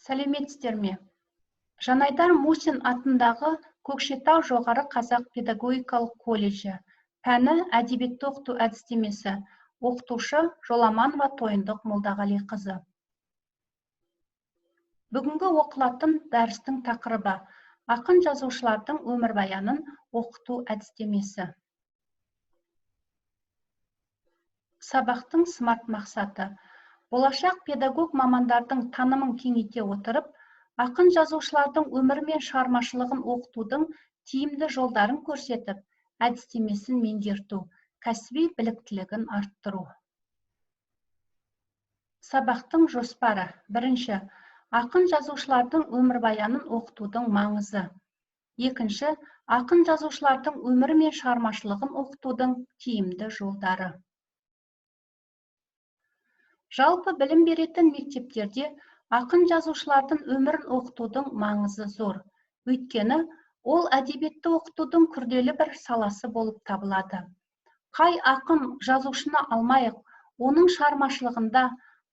Сәлеметсіздер ме? Жанайдар Мусин атындағы Көкшетау жоғары қазақ педагогикалық колледжі. Пәні әдебиетті оқыту әдістемесі. Оқытушы Жоламанова Тойындық Молдағалиқызы. Бүгінгі оқылатын дәрістің тақырыбы ақын жазушылардың өмірбаянын оқыту әдістемесі. Сабақтың смарт мақсаты. Болашақ педагог мамандардың танымын кеңейте отырып, ақын жазушылардың өмірі мен шығармашылығын оқытудың тиімді жолдарын көрсетіп, әдістемесін меңгерту, кәсіби біліктілігін арттыру. Сабақтың жоспары. Бірінші, ақын жазушылардың өмірбаянын оқытудың маңызы. Екінші, ақын жазушылардың өмірі мен шығармашылығын оқытудың тиімді жолдары. Жалпы білім беретін мектептерде ақын жазушылардың өмірін оқытудың маңызы зор. Өйткені ол әдебиетті оқытудың күрделі бір саласы болып табылады. Қай ақын жазушыны алмайық, оның шығармашылығында,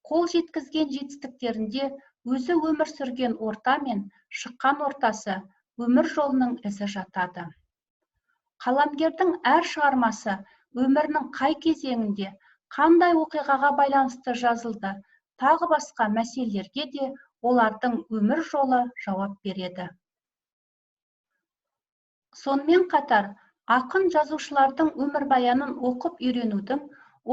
қол жеткізген жетістіктерінде өзі өмір сүрген орта мен шыққан ортасы, өмір жолының ізі жатады. Қаламгердің әр шығармасы өмірінің қай кезеңінде, қандай оқиғаға байланысты жазылды, тағы басқа мәселелерге де олардың өмір жолы жауап береді. Сонымен қатар, ақын жазушылардың өмірбаянын оқып үйренудің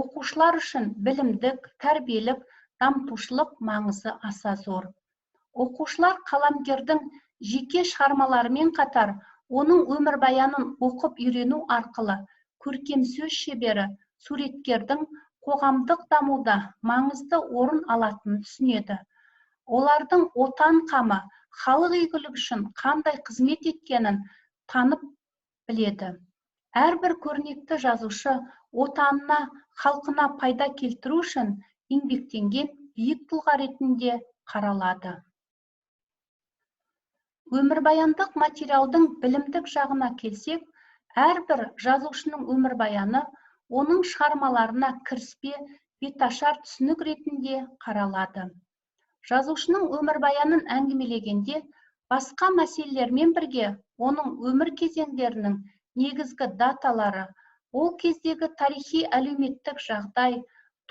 оқушылар үшін білімдік, тәрбиелік, дамытушылық маңызы аса зор. Оқушылар қаламгердің жеке шығармаларымен қатар, оның өмірбаянын оқып үйрену арқылы көркем сөз шебері, суреткердің қоғамдық дамуда маңызды орын алатынын түсінеді. Олардың отан қамы, халық игілігі үшін қандай қызмет еткенін танып біледі. Әрбір көрнекті жазушы отанына, халқына пайда келтіру үшін еңбектенген биік тұлға ретінде қаралады. Өмірбаяндық материалдың білімдік жағына келсек, әрбір жазушының өмірбаяны оның шығармаларына кіріспе, беташар түсінік ретінде қаралады. Жазушының өмірбаянын әңгімелегенде, басқа мәселелермен бірге оның өмір кезеңдерінің негізгі даталары, ол кездегі тарихи әлеуметтік жағдай,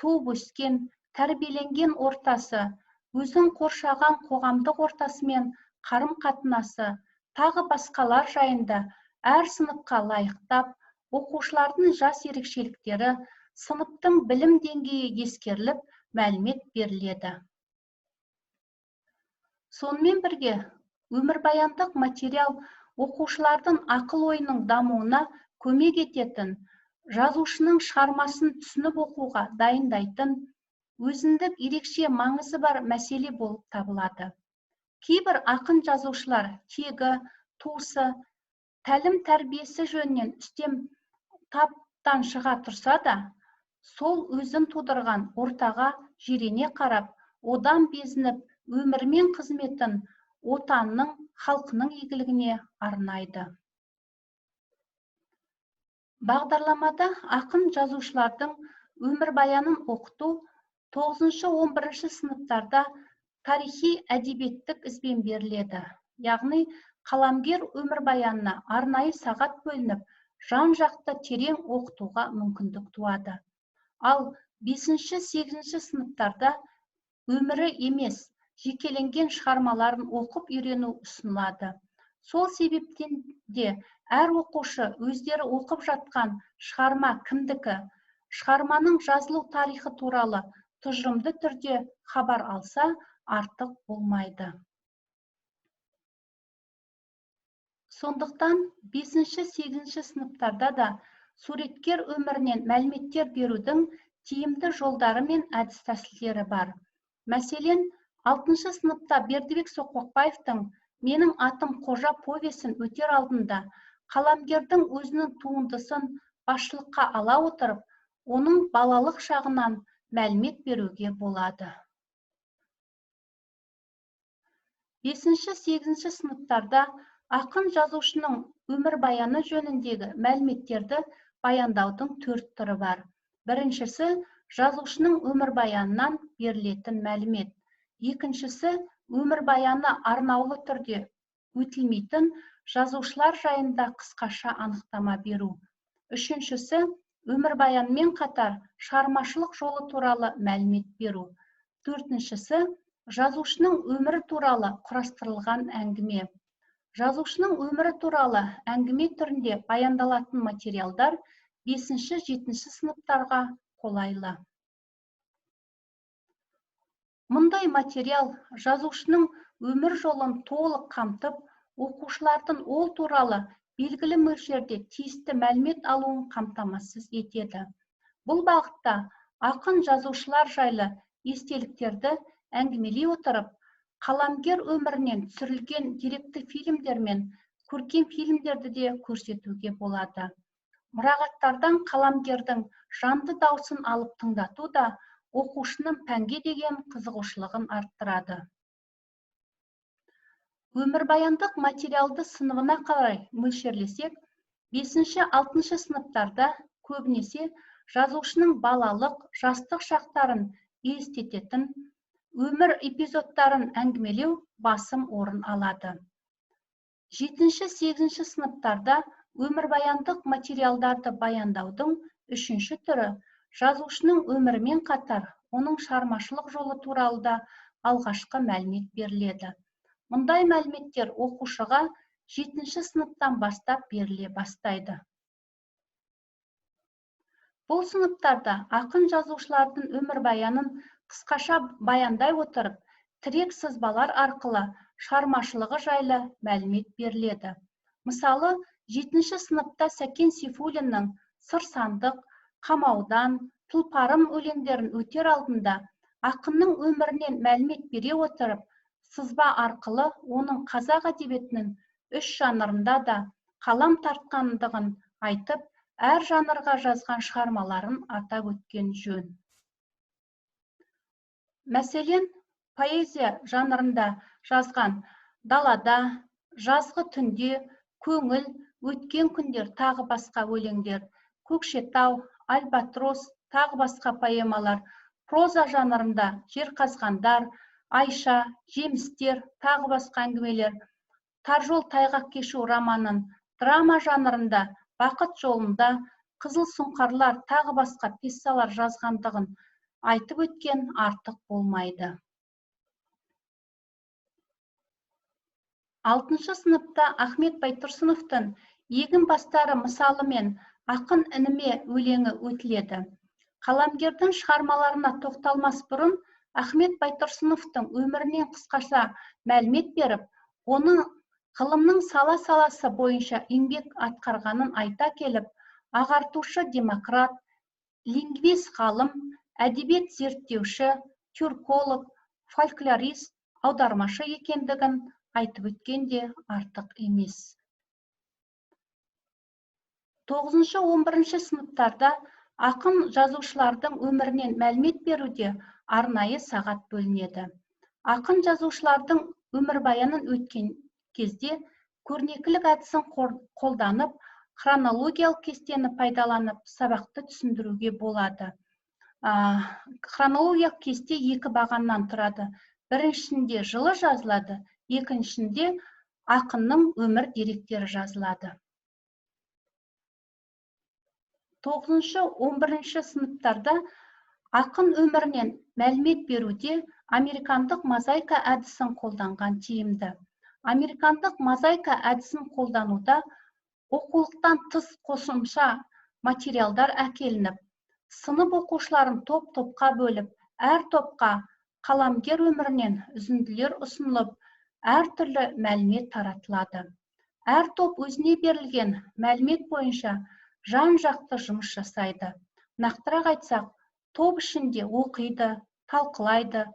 туып өскен, тәрбиеленген ортасы, өзін қоршаған қоғамдық ортасымен қарым-қатынасы, тағы басқалар жайында әр сыныпқа лайықтап, оқушылардың жас ерекшеліктері, сыныптың білім деңгейі ескеріліп, мәлімет беріледі. Сонымен бірге, өмірбаяндық материал оқушылардың ақыл-ойының дамуына көмек ететін, жазушының шығармасын түсініп оқуға дайындайтын, өзіндік ерекше маңызы бар мәселе болып табылады. Кейбір ақын жазушылар тегі, туысы, тәлім тәрбиесі жөнінен үстем таптан шыға тұрса да, сол өзін тудырған ортаға жирене қарап, одан безініп, өмірі мен қызметін отанның, халқының игілігіне арнайды. Бағдарламада ақын жазушылардың өмірбаянын оқыту 9-11 сыныптарда тарихи әдебиеттік ізбен беріледі. Яғни, қаламгер өмірбаянына арнайы сағат бөлініп, жан-жақты терең оқытуға мүмкіндік туады. Ал 5-8 сыныптарда өмірі емес, жекеленген шығармаларын оқып үйрену ұсынылады. Сол себептен де әр оқушы өздері оқып жатқан шығарма кімдікі, шығарманың жазылу тарихы туралы тұжырымды түрде хабар алса, артық болмайды. Сондықтан 5-8 сыныптарда да суреткер өмірінен мәліметтер берудің тиімді жолдары мен әдіс-тәсілдері бар. Мәселен, 6 сыныпта Бердібек Соқпақбаевтың «Менің атым Қожа» повесін өтер алдында қаламгердің өзінің туындысын басшылыққа ала отырып, оның балалық шағынан мәлімет беруге болады. 5-8 сыныптарда ақын жазушының өмірбаяны жөніндегі мәліметтерді баяндаудың 4 түрі бар. Біріншісі, жазушының өмірбаянынан берілетін мәлімет. Екіншісі, өмірбаяны арнаулы түрде өтілмейтін жазушылар жайында қысқаша анықтама беру. Үшіншісі, өмірбаянмен қатар шығармашылық жолы туралы мәлімет беру. Төртіншісі, жазушының өмірі туралы құрастырылған әңгіме. Жазушының өмірі туралы әңгіме түрінде баяндалатын материалдар 5-7 сыныптарға қолайлы. Мұндай материал жазушының өмір жолын толық қамтып, оқушылардың ол туралы белгілі мөлшерде тиісті мәлімет алуын қамтамасыз етеді. Бұл бағытта ақын жазушылар жайлы естеліктерді әңгімелей отырып, қаламгер өмірінен түсірілген деректі фильмдер мен көркем фильмдерді де көрсетуге болады. Мұрағаттардан қаламгердің жанды даусын алып тыңдату да оқушының пәнге деген қызығушылығын арттырады. Өмірбаяндық материалды сыныбына қарай мөлшерлесек, 5-6 сыныптарда көбінесе жазушының балалық, жастық шақтарын елестететін өмір эпизодтарын әңгімелеу басым орын алады. 7-8 сыныптарда өмірбаяндық материалдарды баяндаудың үшінші түрі жазушының өмірімен қатар оның шығармашылық жолы туралы да алғашқы мәлімет беріледі. Мұндай мәліметтер оқушыға 7 сыныптан бастап беріле бастайды. Бұл сыныптарда ақын жазушылардың өмірбаянын қысқаша баяндай отырып, тірек сызбалар арқылы шығармашылығы жайлы мәлімет беріледі. Мысалы, 7 сыныпта Сәкен Сейфуллиннің «Сыр сандық», «Қамаудан», «Тұлпарым» өлеңдерін өтер алдында ақынның өмірінен мәлімет бере отырып, сызба арқылы оның қазақ әдебиетінің 3 жанрында да қалам тартқандығын айтып, әр жанрға жазған шығармаларын атап өткен жөн. Мәселен, поэзия жанрында жазған «Далада», «Жазғы түнде», «Көңіл», «Өткен күндер» тағы басқа өлеңдер, «Көкшетау», «Альбатрос» тағы басқа поэмалар, проза жанрында «Жерқазғандар», «Айша», «Жемістер» тағы басқа әңгімелер, «Тар жол тайғақ кешу» романын, драма жанрында «Бақыт жолында», «Қызыл сұңқарлар» тағы басқа пьесалар жазғандығын айтып өткен артық болмайды. 6 сыныпта Ахмет Байтұрсыновтың «Егін бастары» мысалымен «Ақын ініме» өлеңі өтіледі. Қаламгердің шығармаларына тоқталмас бұрын Ахмет Байтұрсыновтың өмірінен қысқаша мәлімет беріп, оның ғылымның сала-саласы бойынша еңбек атқарғанын айта келіп, ағартушы демократ, лингвист ғалым, әдебиет зерттеуші, тюрколог, фольклорист, аудармашы екендігін айтып өткенде артық емес. 9-11 сыныптарда ақын жазушылардың өмірінен мәлімет беруде арнайы сағат бөлінеді. Ақын жазушылардың өмірбаянын өткен кезде көрнекілік әдісін қолданып, хронологиялық кестені пайдаланып, сабақты түсіндіруге болады. Хронологиялық кесте 2 бағаннан тұрады. Біріншісінде жылы жазылады, екіншісінде ақынның өмір деректері жазылады. 9-11 сыныптарда ақын өмірінен мәлімет беруде американдық мозаика әдісін қолданған тиімді. Американдық мозаика әдісін қолдануда оқулықтан тыс қосымша материалдар әкелініп, сынып оқушыларын топ-топқа бөліп, әр топқа қаламгер өмірінен үзінділер ұсынылып, әртүрлі мәлімет таратылады. Әр топ өзіне берілген мәлімет бойынша жан-жақты жұмыс жасайды. Нақтырақ айтсақ, топ ішінде оқиды, талқылайды,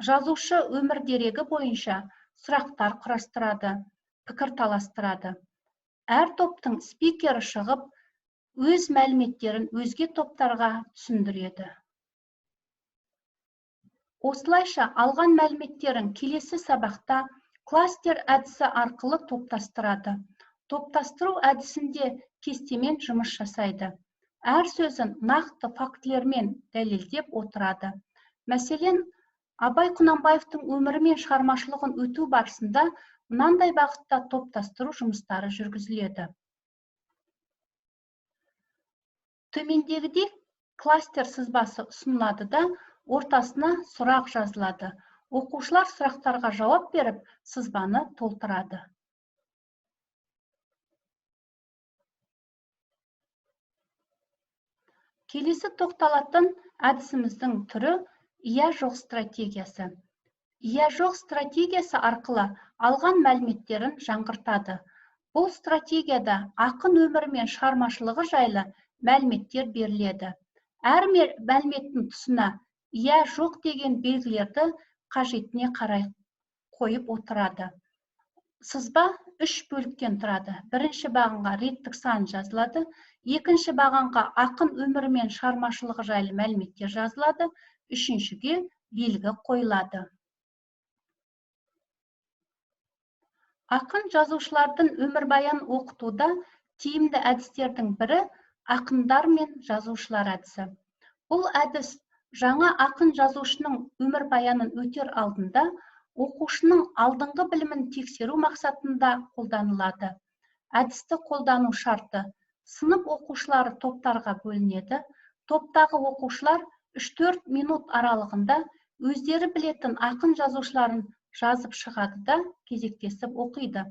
жазушы өмір дерегі бойынша сұрақтар құрастырады, пікір таластырады. Әр топтың спикері шығып, өз мәліметтерін өзге топтарға түсіндіреді. Осылайша алған мәліметтерін келесі сабақта кластер әдісі арқылы топтастырады. Топтастыру әдісінде кестемен жұмыс жасайды. Әр сөзін нақты фактілермен дәлелдеп отырады. Мәселен, Абай Құнанбаевтың өмірі мен шығармашылығын өту барысында мынандай бағытта топтастыру жұмыстары жүргізіледі. Төмендегідей кластер сызбасы ұсынылады да, ортасына сұрақ жазылады. Оқушылар сұрақтарға жауап беріп, сызбаны толтырады. Келесі тоқталатын әдісіміздің түрі иә-жоқ стратегиясы. Иә-жоқ стратегиясы арқылы алған мәліметтерін жаңғыртады. Бұл стратегияда ақын өмірі мен шығармашылығы жайлы мәліметтер беріледі. Әр мәліметтің тұсына иә-жоқ деген белгілерді қажетіне қарай қойып отырады. Сызба 3 бөліктен тұрады. Бірінші бағанға реттік сан жазылады, екінші бағанға ақын өмірі мен шығармашылығы жайлы мәліметтер жазылады, үшіншіге белгі қойылады. Ақын жазушылардың өмірбаян оқытуда тиімді әдістердің бірі ақындар мен жазушылар әдісі. Бұл әдіс жаңа ақын жазушының өмірбаянын өтер алдында оқушының алдыңғы білімін тексеру мақсатында қолданылады. Әдісті қолдану шарты: сынып оқушылары топтарға бөлінеді. Топтағы оқушылар 3-4 минут аралығында өздері білетін ақын жазушыларын жазып шығады да кезектесіп оқиды.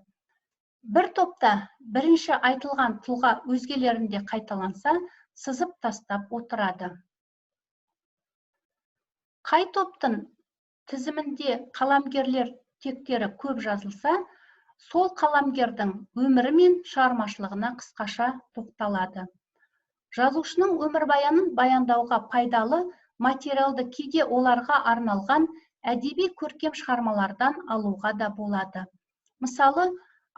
Бір топта бірінші айтылған тұлға өзгелерінде қайталанса, сызып тастап отырады. Қай топтың тізімінде қаламгерлер тектері көп жазылса, сол қаламгердің өмірі мен шығармашылығына қысқаша тоқталады. Жазушының өмірбаянын баяндауға пайдалы материалды кейде оларға арналған әдеби көркем шығармалардан алуға да болады. Мысалы,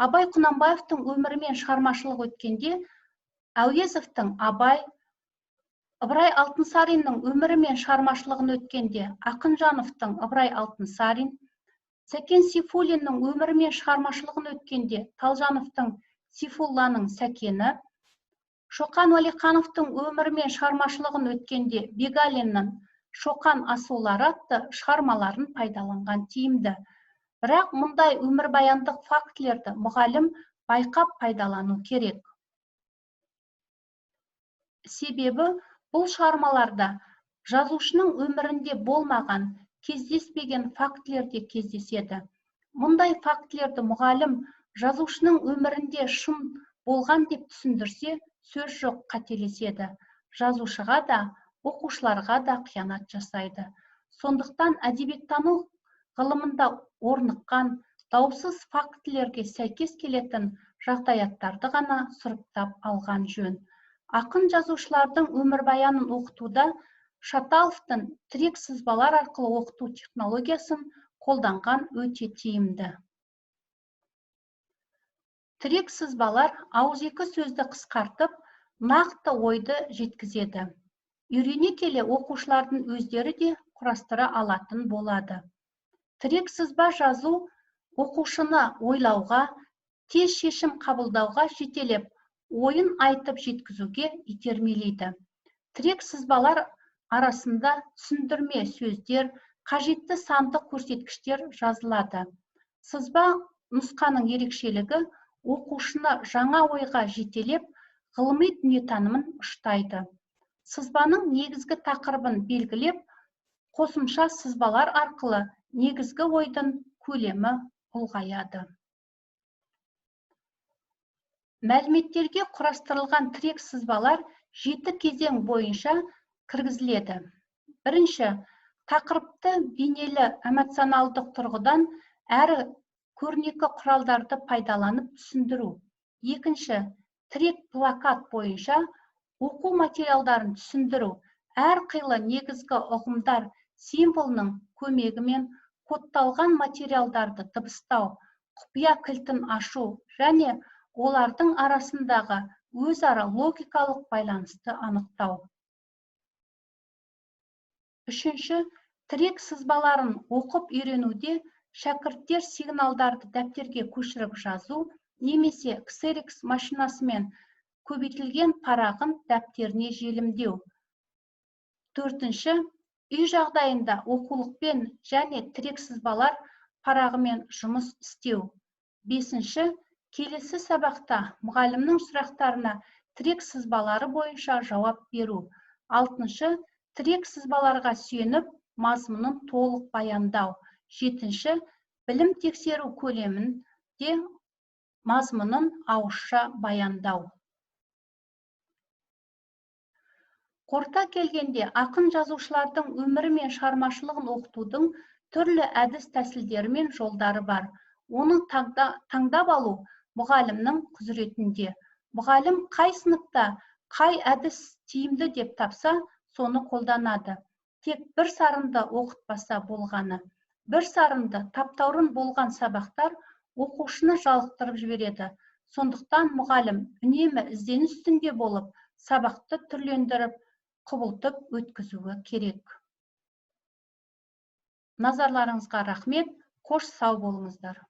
Абай Құнанбаевтың өмірі мен шығармашылығы өткенде Әуезовтің Абай, Ыбырай Алтынсариннің өмірі мен шығармашылығын өткенде Ақынжановтың Ыбырай Алтынсарин, Сәкен Сейфуллиннің өмірі мен шығармашылығын өткенде Талжановтың Сейфулланың Сәкені, Шоқан Уәлихановтың өмірі мен шығармашылығын өткенде Бегалиннің Шоқан асулары атты шығармаларын пайдаланған тиімді. Бірақ мұндай өмірбаяндық фактілерді мұғалім байқап пайдалану керек. Себебі бұл шығармаларда жазушының өмірінде болмаған, кездеспеген фактілерде кездеседі. Мұндай фактілерді мұғалім жазушының өмірінде шын болған деп түсіндірсе, сөз жоқ қателеседі. Жазушыға да, оқушыларға да қиянат жасайды. Сондықтан әдебиеттану ғылымында орныққан, даусыз фактілерге сәйкес келетін жағдаяттарды ғана сұрыптап алған жөн. Ақын жазушылардың өмірбаянын оқытуда Шаталовтың тірек сызбалар арқылы оқыту технологиясын қолданған өте тиімді. Тірек сызбалар ауызекі сөзді қысқартып, нақты ойды жеткізеді. Үйрене келе оқушылардың өздері де құрастыра алатын болады. Тірек сызба жазу оқушыны ойлауға, тез шешім қабылдауға жетелеп, ойын айтып жеткізуге итермелейді. Тірек сызбалар арасында түсіндірме сөздер, қажетті сандық көрсеткіштер жазылады. Сызба нұсқаның ерекшелігі оқушыны жаңа ойға жетелеп, ғылыми дүниетанымын ұштайды. Сызбаның негізгі тақырыбын белгілеп, қосымша сызбалар арқылы негізгі ойдың көлемі ұлғаяды. Мәліметтерге құрастырылған тірек сызбалар 7 кезең бойынша кіргізіледі. Бірінші, тақырыпты бейнелі эмоционалдық тұрғыдан әрі көрнекі құралдарды пайдаланып түсіндіру. Екінші, тірек плакат бойынша оқу материалдарын түсіндіру, әр қилы негізгі ұғымдар символының көмегімен кодталған материалдарды дыбыстау, құпия кілтін ашу және олардың арасындағы өзара логикалық байланысты анықтау. Үшінші, тірек сызбаларын оқып үйренуде шәкірттер сигналдарды дәптерге көшіріп жазу немесе Xerox машинасымен көбейтілген парағын дәптеріне желімдеу. Төртінші, Үй жағдайында оқулықпен және тірек сызбалар парағымен жұмыс істеу. 5. Келесі сабақта мұғалімнің сұрақтарына тірек сызбалары бойынша жауап беру. 6. Тірек сызбаларға сүйеніп, мазмұнын толық баяндау. 7. Білім тексеру көлемінде мазмұнын ауызша баяндау. Қорыта келгенде, ақын жазушылардың өмірі мен шығармашылығын оқытудың түрлі әдіс тәсілдері мен жолдары бар. Оның таңдап алу мұғалімнің құзыретінде. Мұғалім қай сыныпта қай әдіс тиімді деп тапса, соны қолданады. Тек бір сарынды оқытпаса болғаны. Бір сарынды таптаурын болған сабақтар оқушыны жалықтырып жібереді. Сондықтан мұғалім үнемі ізденіс үстінде болып, сабақты түрлендіріп, құбылтып өткізуі керек. Назарларыңызға рахмет, қош сау болыңыздар.